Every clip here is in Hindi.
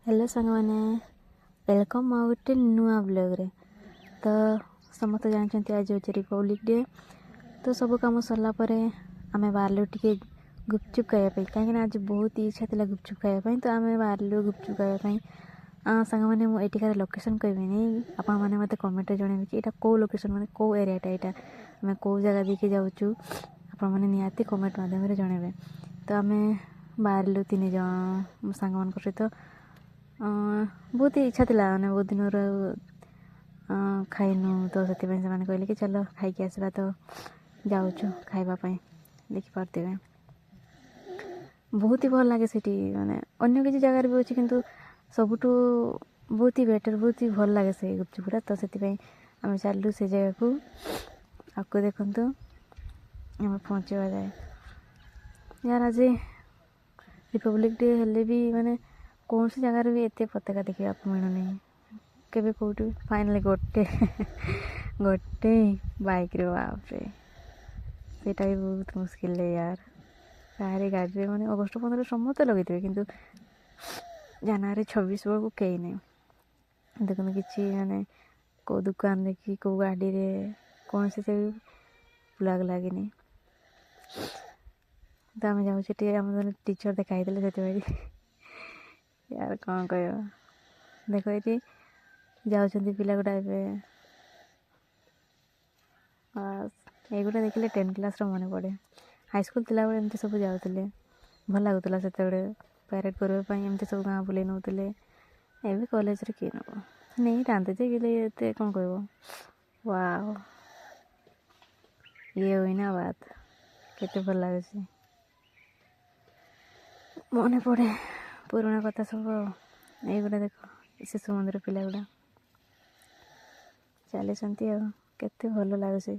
हेलो सांग मैंने वेलकम आ गोटे नुआ ब्लॉग तो समस्त जानते आज हूँ रिपब्लिक डे। तो सब कम सरला आम बाहर टे गुपचुप खायापी कहीं आज बहुत ही इच्छा थी गुपचुप खायापी तो आम बाहर गुपचुप खायापी। सांग मैंने मुझे लोकेशन कहबी आपण मैंने मत कमेंट जनइबे कि कौ लोकेशन मैंने कौ एरियाटा यहाँ आम कौ जगह देखिए जाऊँ आपण मैंने निहाती कमेंट मध्यम जनइबे। तो आम बाहर 3 जन सांग मान सहित बहुत ही इच्छा थी मैंने बहुत दिन खाइनु तो से कहले कि चलो खाई आसवा तो जाऊँ खावाई देखिपे बहुत ही भल लगे सीटी माने अन्य किसी जगार भी अच्छे किंतु सबुठू बहुत ही बेटर बहुत ही भल लगे से गुपचुपटा तो से आम चलू से जगह को आपको देखु आम पहुँचवा जाए यार आज रिपब्लिक डे हेले भी माने कौन सी जगार भी एत पताका देखा मिलूनी केबे कौटी फाइनाली गोटे गोटे बाइक रे बाप रे सेटा भी बहुत मुश्किल है यार सारे गाड़ी मैंने अगस्ट 15 समस्ते लगे कि जनवरी 26 बेलू कई नहीं देखो कि मैंने कौ दुकान देखी कौ गाड़ी रे कौन से फ्लैग लगे तो आम जाऊँ टीचर देखाई से यार कौन कह देख ये जाऊँ पिला गुड़ा एगुटा देखिले 10th क्लास मन पड़े हाईस्कूल थी एमती सब जाऊे भल लगुला से पैरेड करने एमती सब गाँ बुले नौले एवं कॉलेज रे किए नब नहीं था जे कौन कह वाह ये हुई ना बात केते भल लगे मन पड़े पुराणा कथा सब युवा देख शिशु मंदिर पिला गुड़ा चली केते भल लगे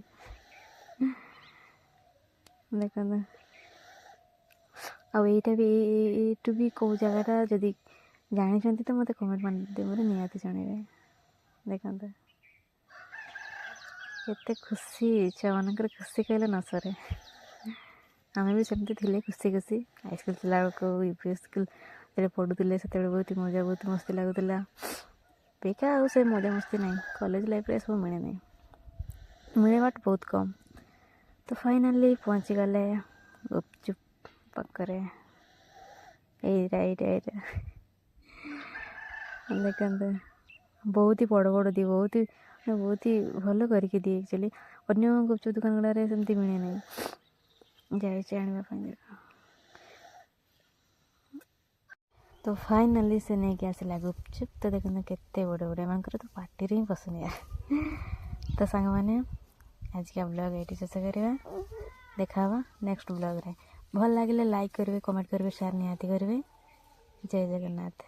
देख आईटा भी कौ जगटा जदि जानी तो मत कमेंट माध्यम निहाती जनइबे देखते केते खुशी छुआ मान खुशी कहले न सरे आम भी सेमती थे खुशी खुशी हाईस्कूल थी यूपी स्कूल जो पढ़ुले से बहुत मजा बहुत मस्ती लगुला बेका से मजा मस्ती ना कॉलेज लाइफ रे सब मिले नहीं मिले बट बहुत कम। तो फाइनाली पहुँची गले गुपचुप पाखरे यहीटा देखते बहुत ही बड़ बड़ दिए बहुत ही भल करके दिए एक्चुअली अन्य गुपचुप दुकान गुड़ा सेमती मिले नहीं जाए आने तो फाइनाली से नहीं कि आसला गुपचुप तो देखते केते बड़े बड़े मान तो पार्टी ही पसंद यार। तो सांग मैंने आज का ब्लॉग ये शेष करवा देखा नेक्स्ट ब्लॉग रे भल लगे लाइक करेंगे कमेंट करेंगे शेयर निहाती करेंगे। जय जगन्नाथ।